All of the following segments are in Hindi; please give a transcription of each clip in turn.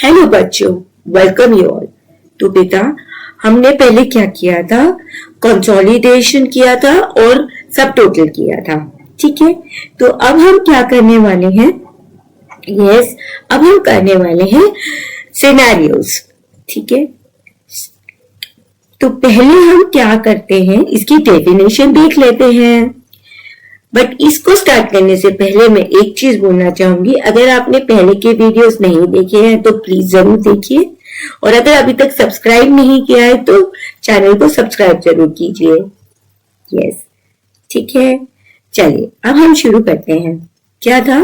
हेलो बच्चों, वेलकम यू ऑल। तो बेटा, हमने पहले क्या किया था? कंसोलिडेशन किया था और सब टोटल किया था। ठीक है, तो अब हम क्या करने वाले हैं? अब हम करने वाले हैं सिनेरियोज। ठीक है, तो पहले हम क्या करते हैं, इसकी डेफिनेशन देख लेते हैं। बट इसको स्टार्ट करने से पहले मैं एक चीज बोलना चाहूंगी। अगर आपने पहले के वीडियोस नहीं देखे हैं तो प्लीज जरूर देखिए, और अगर अभी तक सब्सक्राइब नहीं किया है तो चैनल को सब्सक्राइब जरूर कीजिए। यस, ठीक है, चलिए अब हम शुरू करते हैं। क्या था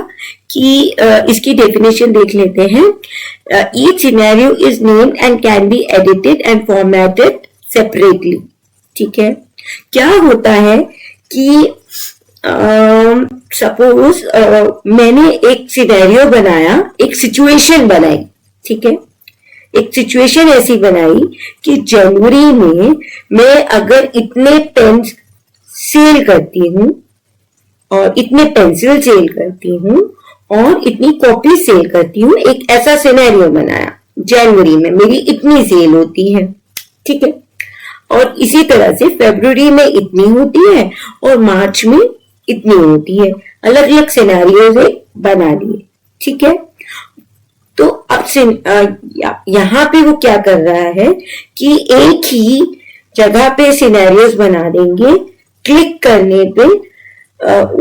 कि इसकी डेफिनेशन देख लेते हैं। Each scenario is named and can be edited and formatted separately. ठीक है, क्या होता है कि सपोज मैंने एक सिनेरियो बनाया, एक सिचुएशन बनाई। ठीक है, एक सिचुएशन ऐसी बनाई कि जनवरी में मैं अगर इतने पेन सेल करती हूँ और इतने पेंसिल सेल करती हूँ और इतनी कॉपी सेल करती हूँ, एक ऐसा सिनेरियो बनाया। जनवरी में मेरी इतनी सेल होती है। ठीक है, और इसी तरह से फरवरी में इतनी होती है और मार्च में इतनी होती है। अलग अलग सिनेरियोज बना लिए। ठीक है, तो अब यहाँ पे वो क्या कर रहा है कि एक ही जगह पे सिनेरियोज बना देंगे। क्लिक करने पे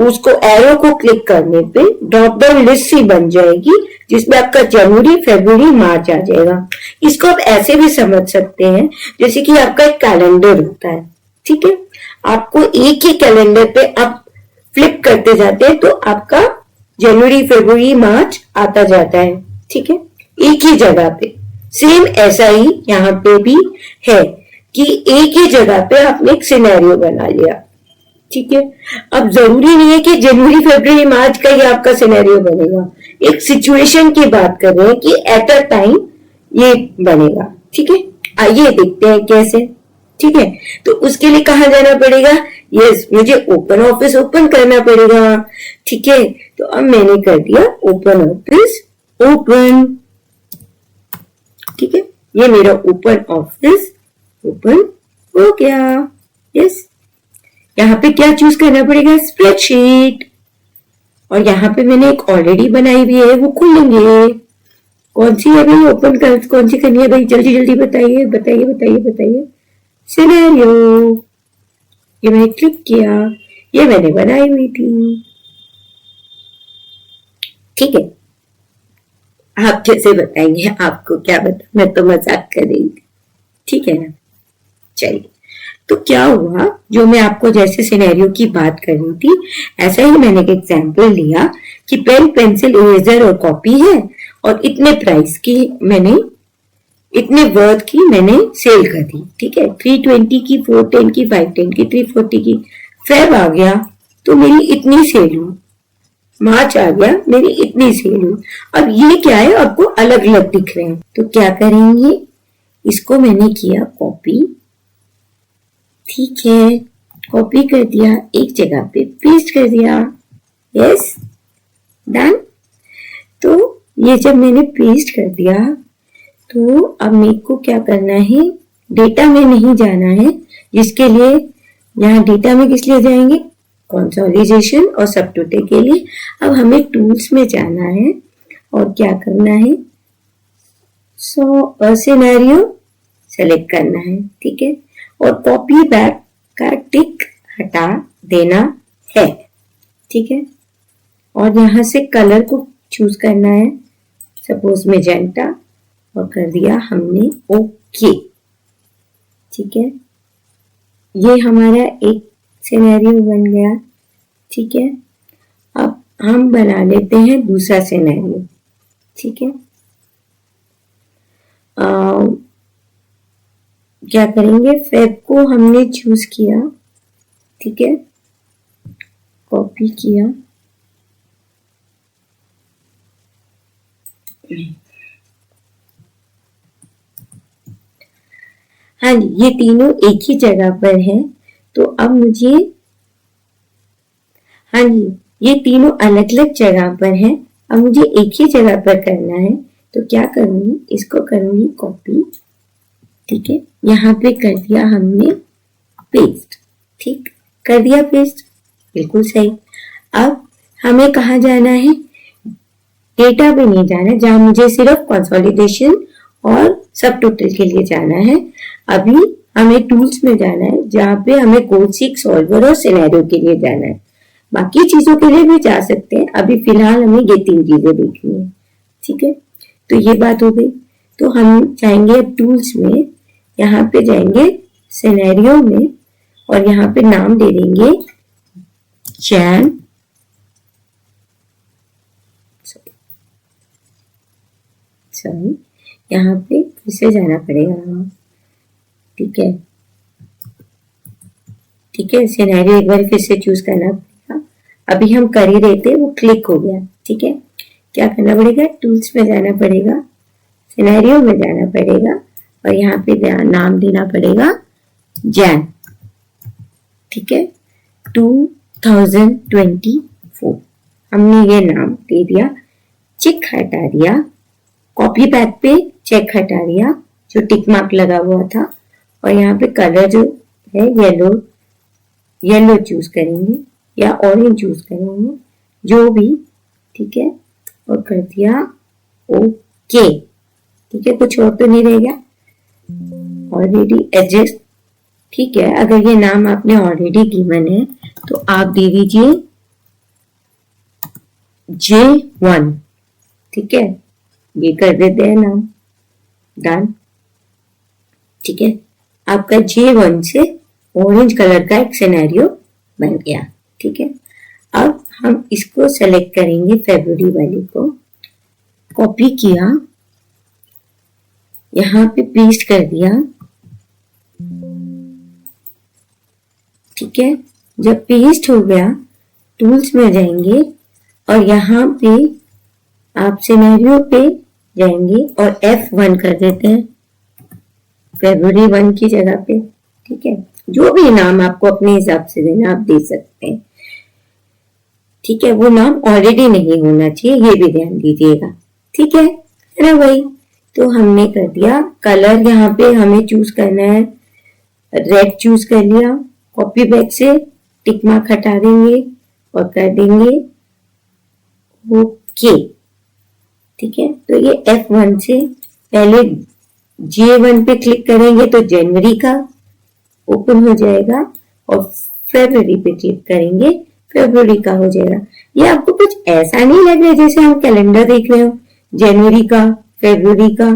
उसको एरो को क्लिक करने पे ड्रॉप डाउन लिस्ट सी बन जाएगी, जिसमें आपका जनवरी, फरवरी, मार्च आ जाएगा। इसको आप ऐसे भी समझ सकते हैं जैसे कि आपका एक कैलेंडर होता है। ठीक है, आपको एक ही कैलेंडर पे आप फ्लिप करते जाते हैं तो आपका जनवरी, फरवरी, मार्च आता जाता है। ठीक है, एक ही जगह पे। सेम ऐसा ही यहाँ पे भी है कि एक ही जगह पे आपने एक सिनेरियो बना लिया। ठीक है, अब जरूरी नहीं है कि जनवरी, फरवरी, मार्च का ही आपका सिनेरियो बनेगा। एक सिचुएशन की बात कर रहे हैं कि एट अ टाइम ये बनेगा। ठीक है, आइए देखते हैं कैसे। ठीक है, तो उसके लिए कहाँ जाना पड़ेगा? यस, मुझे ओपन ऑफिस ओपन करना पड़ेगा। ठीक है, तो अब मैंने कर दिया ओपन ऑफिस ओपन। ठीक है, ये मेरा ओपन ऑफिस ओपन हो गया। यस, यहाँ पे क्या चूज करना पड़ेगा? स्प्रेडशीट। और यहाँ पे मैंने एक ऑलरेडी बनाई हुई है, वो खोलेंगे। कौन सी है भाई ओपन कर, कौन सी करनी है भाई? जल्दी जल्दी बताइए बताइए बताइए बताइए। सिनेरियो, ये मैंने क्लिक किया, ये मैंने बनाई हुई थी। ठीक है, आप कैसे बताएंगे? आपको क्या बता, मैं तो मजाक कर रही थी। ठीक है ना, चलिए। तो क्या हुआ, जो मैं आपको जैसे सिनेरियो की बात कर रही थी, ऐसा ही मैंने एक एग्जाम्पल लिया कि पेन, पेंसिल, इरेजर और कॉपी है और इतने प्राइस की मैंने, इतने वर्थ की मैंने सेल कर दी। ठीक है, 320 की, 410 की, 510 की, 340 की। फेब आ गया तो मेरी इतनी सेल हुई। मार्च आ गया, मेरी इतनी सेल हुई। अब ये क्या है, आपको अलग अलग दिख रहे हैं। तो क्या करेंगे, इसको मैंने किया कॉपी। ठीक है, कॉपी कर दिया, एक जगह पे पेस्ट कर दिया। Yes, done. तो ये जब मैंने पेस्ट कर दिया तो अब मेरे को क्या करना है, डेटा में नहीं जाना है, जिसके लिए यहाँ डेटा में किस लिए जाएंगे? कंसोलिडेशन और सब टोटल के लिए। अब हमें टूल्स में जाना है और क्या करना है, सिनेरियो सेलेक्ट करना है। ठीक है, और कॉपी बैक का टिक हटा देना है। ठीक है, और यहाँ से कलर को चूज करना है, सपोज मैजेंटा, और कर दिया हमने ओके। ठीक है, ये हमारा एक सिनेरियो बन गया। ठीक है, अब हम बना लेते हैं दूसरा सिनेरियो। ठीक है, क्या करेंगे, फेब को हमने चूज किया। ठीक है, कॉपी किया, हाँ जी, ये तीनों एक ही जगह पर है। तो अब मुझे, हाँ जी, ये तीनों अलग अलग जगह पर है। अब मुझे एक ही जगह पर करना है। तो क्या करूंगी, इसको करूंगी कॉपी, ठीक है, यहाँ पे कर दिया हमने पेस्ट, ठीक, कर दिया पेस्ट, बिल्कुल सही। अब हमें कहाँ जाना है, डेटा पे नहीं जाना है, जहां मुझे सिर्फ कंसोलिडेशन और सब टोटल के लिए जाना है। अभी हमें टूल्स में जाना है, जहां पे हमें कोड सीक, सॉल्वर और सिनेरियो के लिए जाना है। बाकी चीजों के लिए भी जा सकते हैं, अभी फिलहाल हमें ये 3 चीजें देखनी है, ठीक है। तो ये बात हो गई। तो हम जाएंगे अब टूल्स में, यहाँ पे जाएंगे सिनेरियो में और यहाँ पे नाम दे देंगे जैन, सॉरी यहाँ पे फिर से जाना पड़ेगा, ठीक है, ठीक है, सिनेरियो एक बार फिर से चूज करना पड़ेगा। अभी हम कर ही रहे थे, वो क्लिक हो गया, ठीक है। क्या करना पड़ेगा, टूल्स में जाना पड़ेगा, सिनेरियो में जाना पड़ेगा और यहाँ पे नाम देना पड़ेगा जैन, ठीक है, 2024 हमने ये नाम दे दिया। चेक हटा दिया, कॉपी बैक पे चेक हटा दिया जो टिक मार्क लगा हुआ था, और यहाँ पे कलर जो है येलो, येलो चूज करेंगे या ऑरेंज चूज करेंगे, जो भी, ठीक है, और कर दिया ओके, ठीक है, कुछ और तो नहीं रहेगा, ऑलरेडी एडजस्ट, ठीक है। अगर ये नाम आपने ऑलरेडी गिवन है तो आप दे दीजिए J1, ठीक है, ये कर देते हैं नाम, डन, ठीक है। आपका J1 से ऑरेंज कलर का एक सिनेरियो बन गया, ठीक है। अब हम इसको सेलेक्ट करेंगे, फरवरी वाली को कॉपी किया, यहाँ पे पेस्ट कर दिया, ठीक है। जब पेस्ट हो गया, टूल्स में जाएंगे और यहाँ पे आप सिनेरियो पे जाएंगे और F1 कर देते हैं, फरवरी 1 की जगह पे, ठीक है। जो भी नाम आपको अपने हिसाब से देना आप दे सकते हैं, ठीक है। वो नाम ऑलरेडी नहीं होना चाहिए, ये भी ध्यान दीजिएगा, ठीक है ना भाई। तो हमने कर दिया, कलर यहाँ पे हमें चूज करना है, रेड चूज कर लिया, कॉपी बैक से टिक मार्क हटा देंगे और कर देंगे ओके, ठीक है। तो ये F1 से पहले J1 पे क्लिक करेंगे तो जनवरी का ओपन हो जाएगा और फरवरी पे क्लिक करेंगे फरवरी का हो जाएगा। ये आपको कुछ ऐसा नहीं लग रहा है जैसे हम कैलेंडर देख रहे हो, जनवरी का, फरवरी का,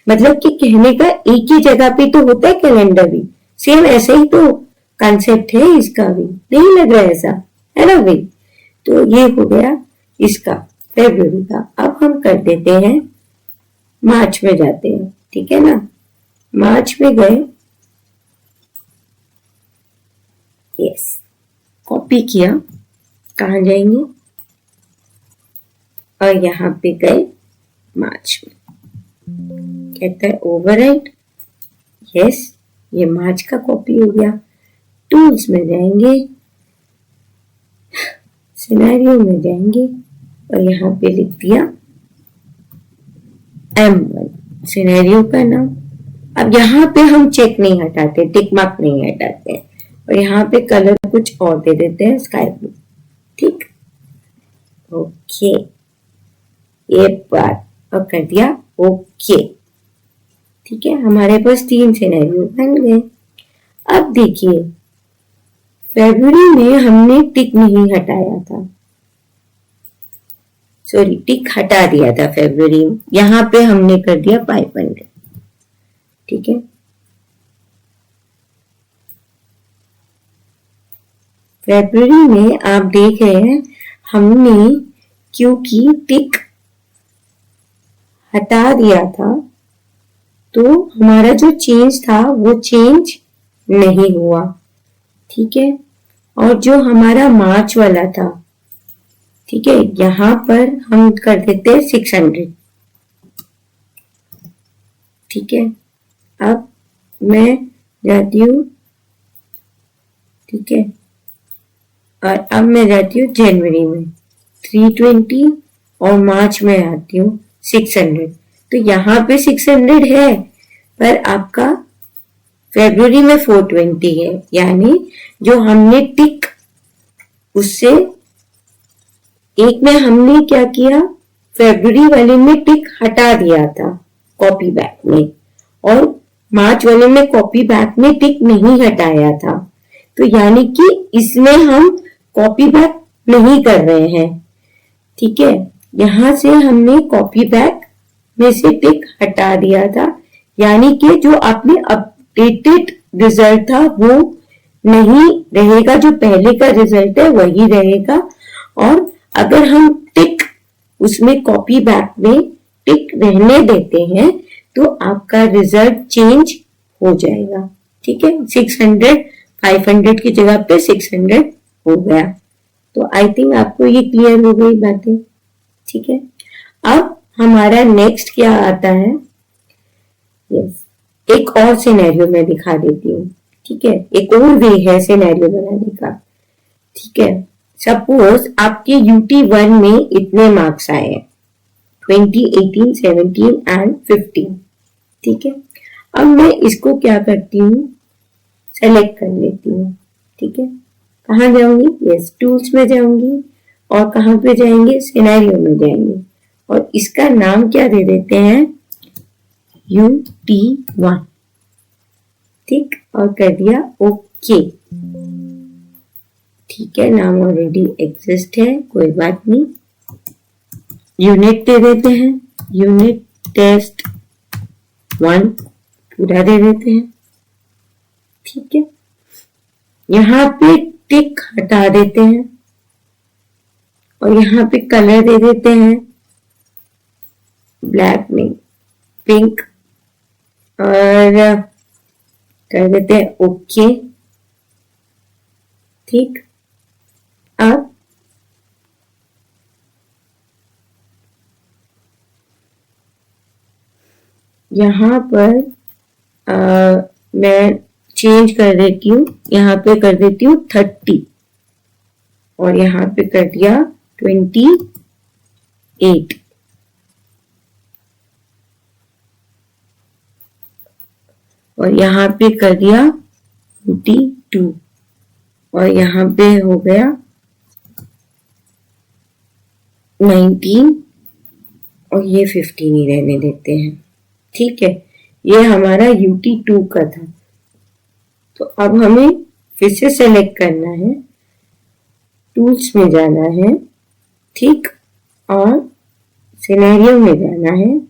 मतलब कि कहने का एक ही जगह पे तो होता है कैलेंडर भी, सेम ऐसा ही तो कॉन्सेप्ट है इसका भी, नहीं लग रहा है ऐसा, है ना भाई। तो ये हो गया इसका फरवरी का। अब हम कर देते हैं मार्च में जाते हैं, ठीक है ना। मार्च में गए, यस, कॉपी किया, कहा जाएंगे और यहाँ पे गए मार्च में, कहता है ओवरराइट, यस, ये मार्च का कॉपी हो गया। टूल्स में जाएंगे, सिनेरियो में जाएंगे और यहाँ पे लिख दिया M1, सिनेरियो का नाम। अब यहाँ पे हम चेक नहीं हटाते, टिक मार्क नहीं हटाते और यहाँ पे कलर कुछ और दे देते हैं, स्काई ब्लू, ठीक, ओके, ये बात, और कर दिया ओके, ठीक है। हमारे पास 3 सिनेरियो बन गए। अब देखिए फरवरी में हमने टिक नहीं हटाया था, सॉरी टिक हटा दिया था फरवरी में, यहां पे हमने कर दिया 500, ठीक है। फरवरी में आप देख रहे हैं हमने क्योंकि टिक हटा दिया था तो हमारा जो चेंज था वो चेंज नहीं हुआ, ठीक है। और जो हमारा मार्च वाला था, ठीक है, यहां पर हम कर देते हैं 600, ठीक है। अब मैं जाती हूँ, ठीक है, और अब मैं जाती हूँ जनवरी में 320 और मार्च में आती हूँ 600। तो यहाँ पे 600 है, पर आपका फरवरी में 420 है, यानी जो हमने टिक उससे एक में हमने क्या किया, फरवरी वाले में टिक हटा दिया था कॉपी बैक में, और मार्च वाले में कॉपी बैक में टिक नहीं हटाया था। तो यानी कि इसमें हम कॉपी बैक नहीं कर रहे हैं, ठीक है। यहां से हमने कॉपी बैक में से टिक हटा दिया था, यानी कि जो आपने अपडेटेड रिजल्ट था वो नहीं रहेगा, जो पहले का रिजल्ट है वही रहेगा। और अगर हम टिक उसमें कॉपी बैक में टिक रहने देते हैं तो आपका रिजल्ट चेंज हो जाएगा, ठीक है। 600 500 की जगह पे 600 हो गया। तो आई थिंक आपको ये क्लियर हो गई बातें, ठीक है। अब हमारा नेक्स्ट क्या आता है, एक और सिनेरियो मैं दिखा देती हूँ, ठीक है। एक और वे है सिनेरियो बनाने का, ठीक है। सपोज आपके UT1 में इतने मार्क्स आए हैं, 20, 18, 17 एंड 15, ठीक है। अब मैं इसको क्या करती हूँ, सेलेक्ट कर लेती हूँ, ठीक है। कहाँ जाऊंगी, यस टूल्स में जाऊंगी, और कहाँ पे जाएंगे, सिनेरियो में जाएंगे, और इसका नाम क्या दे देते हैं, UT1, ठीक, और कर दिया ओके, ठीक है। नाम ऑलरेडी एग्जिस्ट है, कोई बात नहीं। यूनिट दे देते हैं, यूनिट टेस्ट 1 पूरा दे देते हैं, ठीक है। यहाँ पे टिक हटा देते हैं, और यहाँ पे कलर दे देते हैं ब्लैक में पिंक, और कर देते हैं ओके, ठीक। अब यहाँ पर मैं चेंज कर देती हूँ, यहाँ पे कर देती हूँ 30, और यहाँ पे कर दिया 28, और यहाँ पे कर दिया 22, और यहाँ पे हो गया 19, और ये 15 ही रहने देते हैं, ठीक है। ये हमारा UT2 का था। तो अब हमें फिर से सेलेक्ट करना है, टूल्स में जाना है, ठीक, और सिनेरियो में जाना है,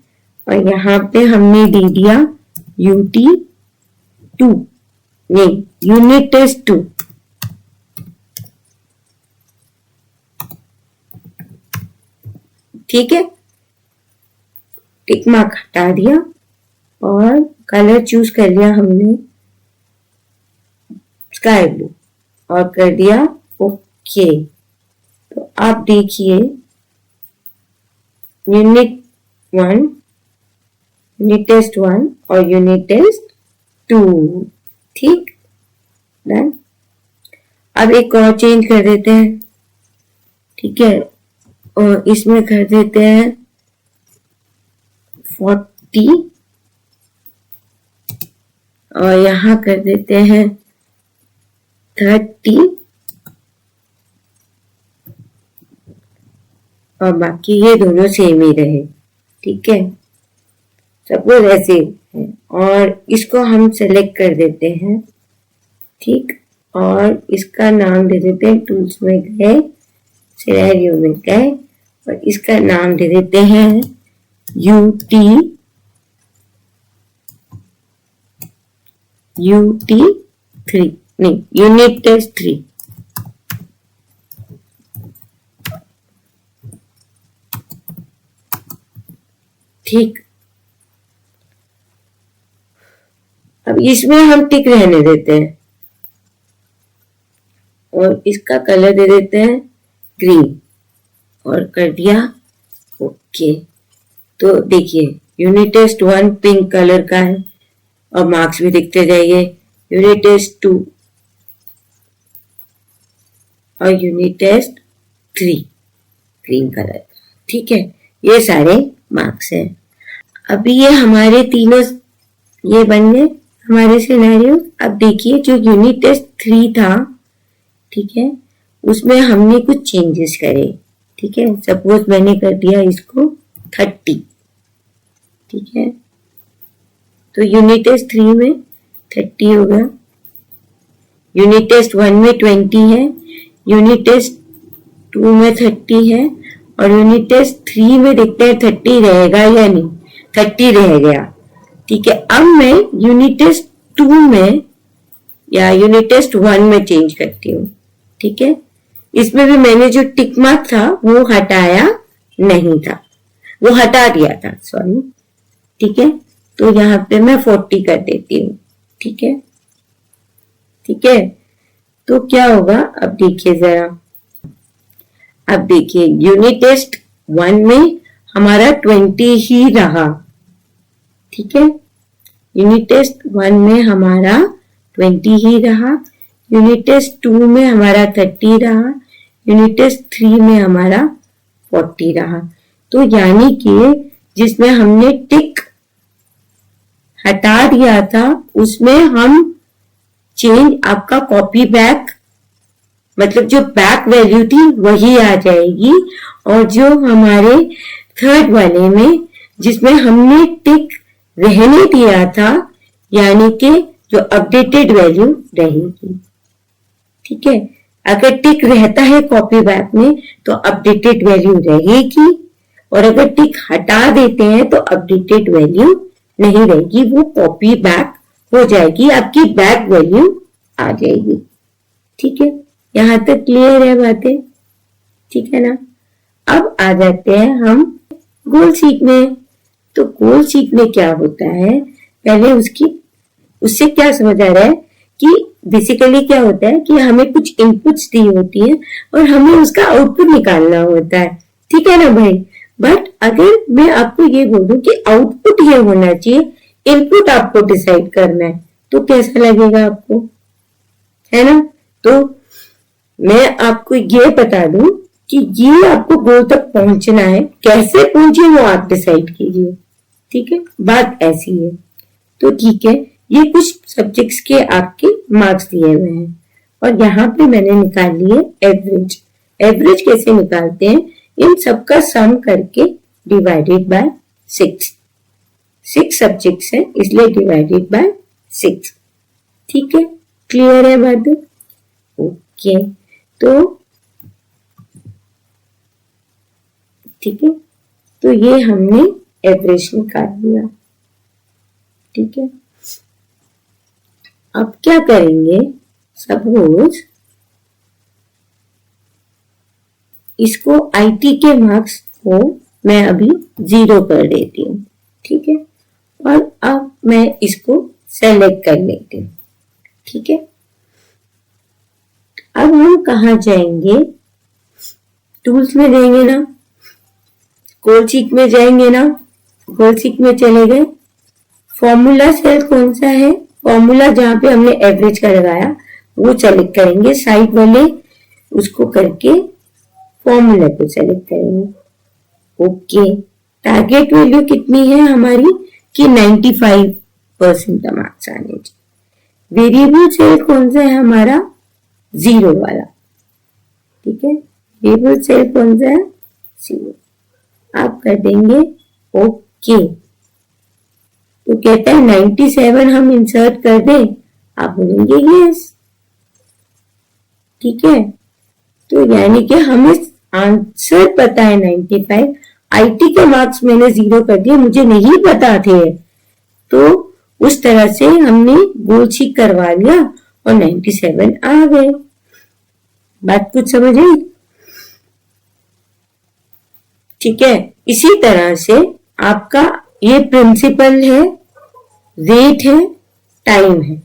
और यहाँ पे हमने दे दिया UT2, नहीं, यूनिट टेस्ट 2, ठीक है। टिक मार्क हटा दिया, और कलर चूज कर लिया हमने स्काई ब्लू, और कर दिया ओके। तो आप देखिए यूनिट 1, यूनिट टेस्ट 1 और यूनिट टेस्ट 2, ठीक, डन। अब एक और चेंज कर देते हैं, ठीक है, और इसमें कर देते हैं 40, और यहाँ कर देते हैं 30, और बाकी ये दोनों सेम ही रहे, ठीक है। सपोज ऐसे है, और इसको हम सेलेक्ट कर देते हैं, ठीक, और इसका नाम दे देते हैं, टूल्स में गए, सिनेरियो में गए, और इसका नाम दे देते हैं UT3, नहीं, यूनिट टेस्ट 3, ठीक। अब इसमें हम टिक रहने देते हैं, और इसका कलर दे देते हैं ग्रीन, और कर दिया ओके। तो देखिए यूनिट टेस्ट 1 पिंक कलर का है, और मार्क्स भी दिखते जाइए, यूनिट टेस्ट 2 और यूनिट टेस्ट 3 ग्रीन कलर का, ठीक है। ये सारे मार्क्स हैं। अभी ये हमारे तीनों ये बन गए हमारे सिनेरियो। अब देखिए जो यूनिट टेस्ट 3 था, ठीक है, उसमें हमने कुछ चेंजेस करे। ठीक है, सपोज मैंने कर दिया इसको 30, ठीक है, तो यूनिट टेस्ट 3 में 30 हो गया, यूनिट टेस्ट 1 में 20 है, यूनिट टेस्ट 2 में 30 है, और यूनिट टेस्ट 3 में देखते हैं 30 रहेगा या नहीं। 30 रह गया। ठीक है, अब मैं यूनिट टेस्ट 2 में या यूनिट टेस्ट 1 में चेंज करती हूँ। ठीक है, इसमें भी मैंने जो टिक मार्क था वो हटाया नहीं था, वो हटा दिया था, सॉरी। ठीक है, तो यहाँ पे मैं 40 कर देती हूँ। ठीक है, ठीक है, तो क्या होगा अब देखिए जरा। अब देखिए यूनिट टेस्ट 1 में हमारा 20 ही रहा। ठीक है, यूनिट टेस्ट 1 में हमारा 20 ही रहा, यूनिट टेस्ट 2 में हमारा 30 रहा, यूनिट टेस्ट 3 में हमारा 40 रहा। तो यानी कि जिसमें हमने टिक हटा दिया था उसमें हम चेंज आपका कॉपी बैक, मतलब जो बैक वैल्यू थी वही आ जाएगी, और जो हमारे थर्ड वाले में जिसमें हमने टिक रहने दिया था यानी कि जो अपडेटेड वैल्यू रहेगी। ठीक है, अगर टिक रहता है कॉपी बैक में तो अपडेटेड वैल्यू रहेगी, और अगर टिक हटा देते हैं तो अपडेटेड वैल्यू नहीं रहेगी, वो कॉपी बैक हो जाएगी, आपकी बैक वैल्यू आ जाएगी। ठीक है, यहां तक क्लियर है बातें? ठीक है ना। अब आ जाते हैं हम गोल शीट में। तो गोल शीट में क्या होता है, पहले उससे क्या समझ आ रहा है कि बेसिकली क्या होता है कि हमें कुछ इनपुट्स दी होती है और हमें उसका आउटपुट निकालना होता है। ठीक है ना भाई। बट अगर मैं आपको ये बोलूं कि आउटपुट ये होना चाहिए, इनपुट आपको डिसाइड करना है, तो कैसा लगेगा आपको, है ना। तो मैं आपको ये बता दूं कि ये आपको गोल तक पहुंचना है, कैसे पहुंचे वो आप डिसाइड कीजिए। ठीक है, बात ऐसी है। तो ठीक है, ये कुछ सब्जेक्ट्स के आपके मार्क्स दिए हुए हैं और यहाँ पे मैंने निकाल लिए एवरेज। एवरेज कैसे निकालते हैं, इन सबका सम करके डिवाइडेड बाय 6 सब्जेक्ट्स है इसलिए डिवाइडेड बाय 6। ठीक है, क्लियर है बात? ओके, तो ठीक है, तो ये हमने एवरेज निकाल लिया। ठीक है, अब क्या करेंगे, सपोज इसको आईटी के मार्क्स को मैं अभी 0 कर देती हूँ। ठीक है, और अब मैं इसको सेलेक्ट कर लेती हूँ। ठीक है, अब हम कहा जाएंगे, टूल्स में जाएंगे ना, गोल शीट में जाएंगे ना, गोल शीट में चले गए, फॉर्मूला सेल कौन सा है, फॉर्मूला जहां पे हमने एवरेज का लगाया वो सेलेक्ट करेंगे, साइड वाले उसको करके फॉर्मूला को सेलेक्ट करेंगे। ओके, टारगेट वैल्यू कितनी है हमारी कि 95% मार्क्स आने चाहिए। वेरिएबल सेल कौन सा है हमारा, 0 वाला। ठीक है, वेरिएबल सेल कौन सा है, 0। आप कर देंगे ओके। तो कहता है 97 हम इंसर्ट कर दें, आप बोलेंगे यस। ठीक है, तो यानी कि हमें आंसर पता है 95, आईटी के मार्क्स मैंने 0 कर दिए, मुझे नहीं पता थे, तो उस तरह से हमने गोल शीट करवा लिया और 97 आ गए। बात कुछ समझ आई? ठीक है, इसी तरह से आपका ये प्रिंसिपल है, रेट है, टाइम है।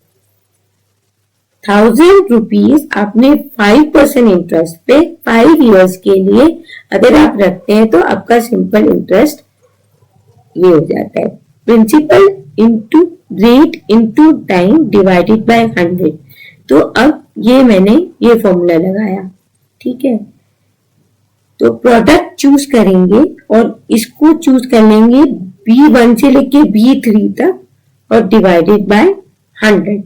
1000 रुपीज आपने 5% इंटरेस्ट पे 5 इयर्स के लिए अगर आप रखते हैं तो आपका सिंपल इंटरेस्ट ये हो जाता है, principal into rate into time divided by 100। तो अब ये मैंने ये फॉर्मूला लगाया। ठीक है, तो प्रोडक्ट चूज करेंगे और इसको चूज कर लेंगे B1 से लेके B3 तक और डिवाइडेड बाय 100।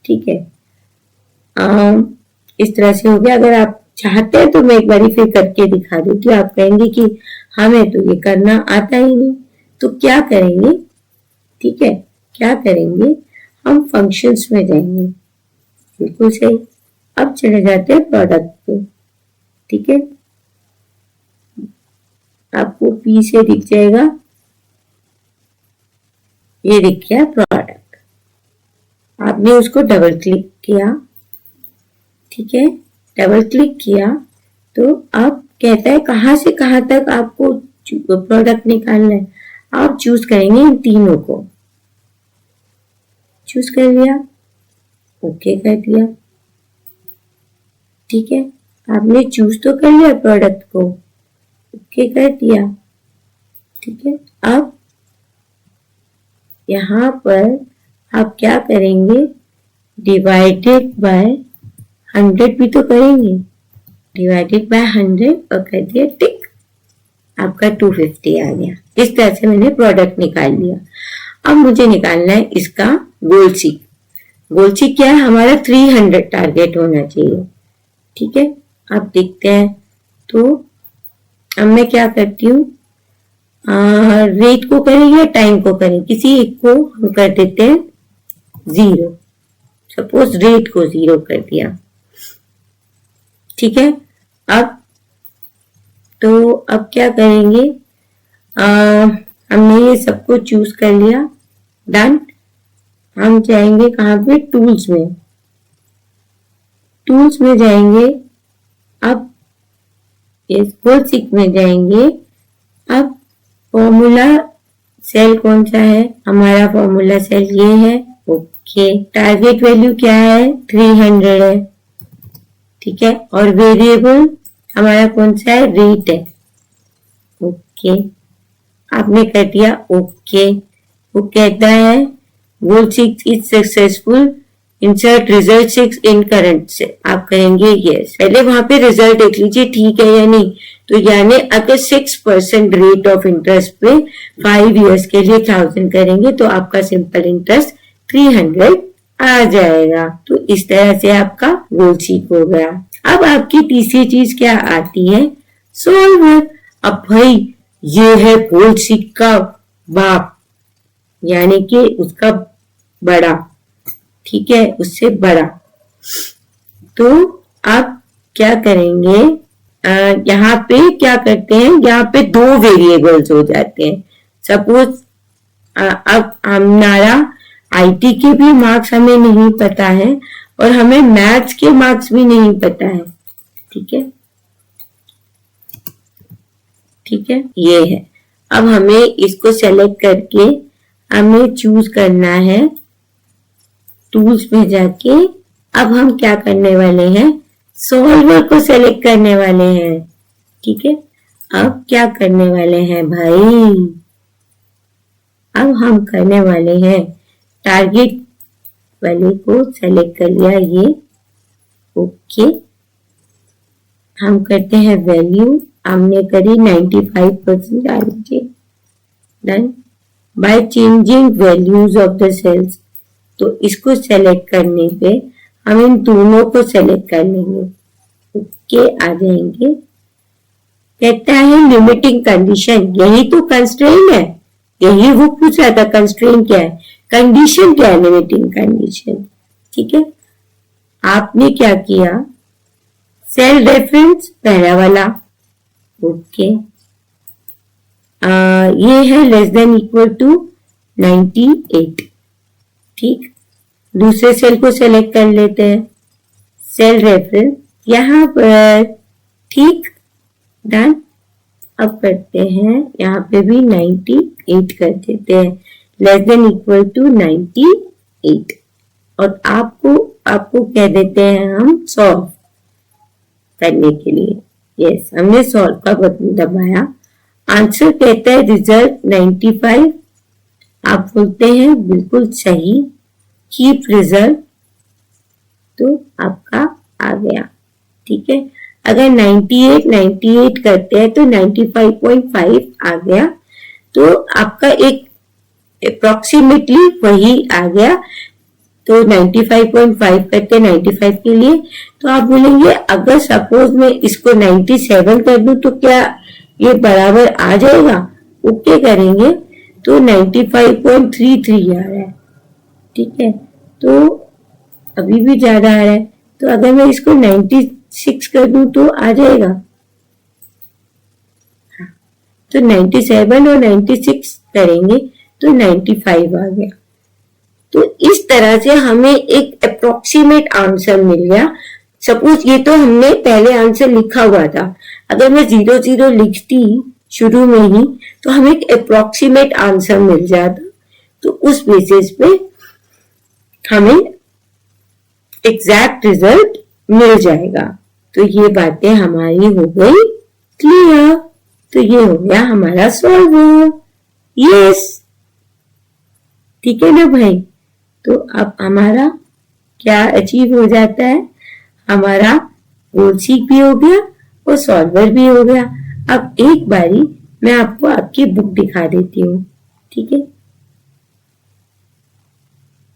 ठीक है, इस तरह से हो गया। अगर आप चाहते हैं तो मैं एक बार फिर करके दिखा देती हूँ। आप कहेंगे कि हमें तो ये करना आता ही नहीं, तो क्या करेंगे? ठीक है, क्या करेंगे? हम फंक्शंस में जाएंगे। बिल्कुल सही। अब चले जाते हैं प्रोडक्ट पे। ठीक है, आपको P से दिख जाएगा, ये दिख गया प्रोडक्ट। आपने उसको डबल क्लिक किया। ठीक है, डबल क्लिक किया तो अब कहता है कहां से कहां तक आपको प्रोडक्ट निकालना है। आप चूज करेंगे इन तीनों को। चूज कर लिया, ओके कर दिया। ठीक है, आपने चूज तो कर लिया प्रोडक्ट को, ओके कर दिया। ठीक है, अब यहां पर आप क्या करेंगे? डिवाइडेड बाय 100 भी तो करेंगे। डिवाइडेड बाय 100 और कर दिया टिक, आपका 250 आ गया। इस तरह से मैंने प्रोडक्ट निकाल लिया। अब मुझे निकालना है इसका गोल सीक। गोल सीक क्या है? हमारा 300 टारगेट होना चाहिए। ठीक है, आप देखते हैं। तो अब मैं क्या करती हूँ, रेट को करें या टाइम को करें? किसी एक को हम कर देते हैं 0। सपोज रेट को 0 कर दिया। ठीक है, अब क्या करेंगे? हमने ये सबको चूज कर लिया, डन। हम जाएंगे कहां पे? टूल्स में। टूल्स में जाएंगे, अब इस गोल सीक में जाएंगे। अब फॉर्मूला सेल कौन सा है? हमारा फॉर्मूला सेल ये है। ओके, टारगेट वैल्यू क्या है? 300 है। ठीक है, और वेरिएबल हमारा कौन सा है? रेट है। ओके, आपने कर दिया ओके। वो कहता है गोल 6 is successful, insert result 6 in current से। आप करेंगे यस। पहले वहां पे रिजल्ट देख लीजिए ठीक है या नहीं। तो यानी अगर 6% रेट ऑफ इंटरेस्ट पे 5 इयर्स के लिए 1000 करेंगे तो आपका सिंपल इंटरेस्ट 300 आ जाएगा। तो इस तरह से आपका गोल सीक हो गया। अब आपकी तीसरी चीज क्या आती है? सॉल्वर। अब भाई ये है गोल सीक का बाप, यानी कि उसका बड़ा। ठीक है, उससे बड़ा। तो आप क्या करेंगे? यहाँ पे क्या करते हैं? यहाँ पे 2 वेरिएबल्स हो जाते हैं। सपोज अब हमारा आईटी के भी मार्क्स हमें नहीं पता है और हमें मैथ्स के मार्क्स भी नहीं पता है। ठीक है, ठीक है, ये है। अब हमें इसको सेलेक्ट करके हमें चूज करना है टूल्स में जाके। अब हम क्या करने वाले हैं? सॉल्वर को सेलेक्ट करने वाले हैं। ठीक है, अब क्या करने वाले हैं भाई? अब हम करने वाले हैं टारगेट वाले को सेलेक्ट कर लिया ये। ओके, हम करते हैं वैल्यू, हमने करी 95% डाल दीजिए। Done. By changing values of the cells, तो इसको सेलेक्ट करने पे हम इन दोनों को सेलेक्ट कर लेंगे। ओके, आ जाएंगे। कहता है लिमिटिंग कंडीशन, यही तो कंस्ट्रेन है। यही वो पूछ रहा था, कंस्ट्रेन क्या है, कंडीशन क्या है? Limiting condition. ठीक है, आपने क्या किया? सेल रेफरेंस पहला वाला। ओके, ये है लेस देन इक्वल टू 98। ठीक, दूसरे सेल को सेलेक्ट कर लेते हैं, सेल रेफरेंस यहां पर। ठीक, डन। अब करते हैं यहाँ पे भी 98 कर देते हैं, लेस देन इक्वल टू 98। और आपको कह देते हैं हम सॉल्व करने के लिए। यस, हमने सॉल्व का बटन दबाया। आंसर कहता है रिजल्ट 95। आप बोलते हैं बिल्कुल सही, कीप रिजल्ट, तो आपका आ गया। ठीक है, अगर 98 करते हैं तो 95.5 आ गया। तो आपका एक अप्रोक्सीमेटली वही आ गया। तो 95.5 करके 95 के लिए, तो आप बोलेंगे अगर सपोज मैं इसको 97 कर दूं तो क्या ये बराबर आ जाएगा? ओके करेंगे तो 95.33 आ रहा है, ठीक है, तो अभी भी ज्यादा आ रहा है। तो अगर मैं इसको 96 कर दूं तो आ जाएगा। हाँ, तो 97 और 96 करेंगे तो 95 आ गया। तो इस तरह से हमें एक अप्रोक्सीमेट आंसर मिल गया। सपोज ये तो हमने पहले आंसर लिखा हुआ था, अगर मैं 00 लिखती शुरू में ही तो हमें एक अप्रोक्सीमेट आंसर मिल जाता, तो उस बेसिस पे हमें एग्जैक्ट रिजल्ट मिल जाएगा। तो ये बातें हमारी हो गई क्लियर। तो ये हो गया हमारा सॉल्वर। यस, ठीक है ना भाई। तो अब हमारा क्या अचीव हो जाता है, हमारा गोल सीख भी हो गया और सॉल्वर भी हो गया। अब एक बारी मैं आपको आपकी बुक दिखा देती हूँ, ठीक है।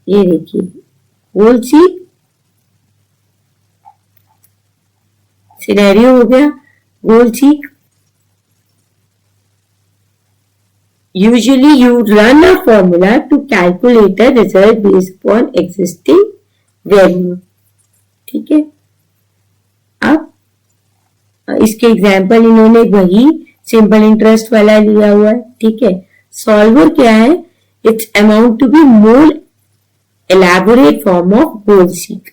ये देखिए, गोल सीख सिनेरियो हो गया, गोल सीख। Usually you run a formula to calculate a result based upon existing value, ठीक है। अब इसके एग्जाम्पल इन्होंने वही सिंपल इंटरेस्ट वाला लिया हुआ है, ठीक है। सॉल्वर क्या है, it's amount to be more elaborate form of goal seek,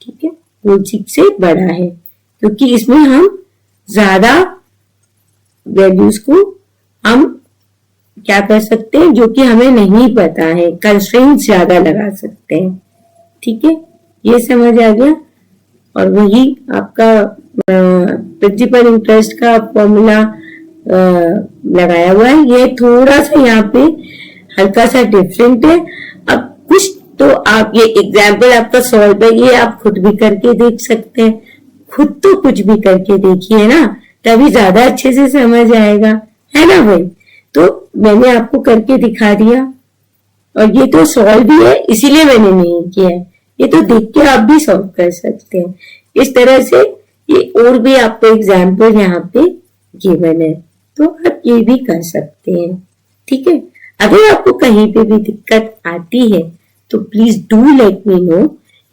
ठीक है। गोल सीक से बड़ा है क्योंकि इसमें हम ज्यादा वैल्यूज को हम क्या कर सकते हैं जो कि हमें नहीं पता है, कंस्ट्रेंट्स ज्यादा लगा सकते हैं, ठीक है। ये समझ आ गया। और वही आपका प्रिंसिपल इंटरेस्ट का फॉर्मूला लगाया हुआ है। ये थोड़ा सा यहाँ पे हल्का सा डिफरेंट है। अब कुछ तो आप ये एग्जाम्पल आपका सॉल्व है, ये आप खुद भी करके देख सकते हैं। खुद तो कुछ भी करके देखिए ना, तभी ज्यादा अच्छे से समझ आएगा, है ना भाई। तो मैंने आपको करके दिखा दिया, और ये तो सॉल्व भी है इसीलिए मैंने नहीं किया है, ये तो देख के आप भी सॉल्व कर सकते हैं। इस तरह से ये और भी आपको एग्जाम्पल यहाँ पे गिवन है, तो आप ये भी कर सकते हैं, ठीक है। अगर आपको कहीं पे भी दिक्कत आती है तो please do let me know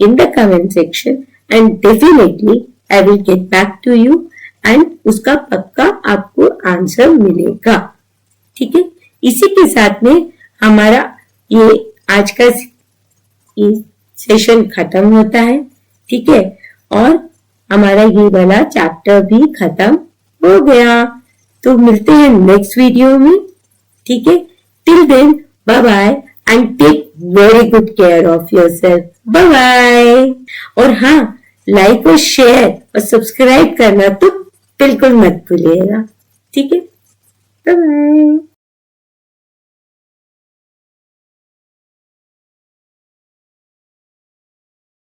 in the comment section, and definitely I will get back to you, and उसका पक्का आपको आंसर मिलेगा, ठीक है। इसी के साथ में हमारा ये आज का ये सेशन खत्म होता है, ठीक है। और हमारा ये वाला चैप्टर भी खत्म हो गया। तो मिलते हैं नेक्स्ट वीडियो में, ठीक है। Till then bye bye and take very good care of yourself. Bye bye. और हाँ, लाइक और शेयर और सब्सक्राइब करना तो बिल्कुल मत भूलिएगा, ठीक है। Bye bye.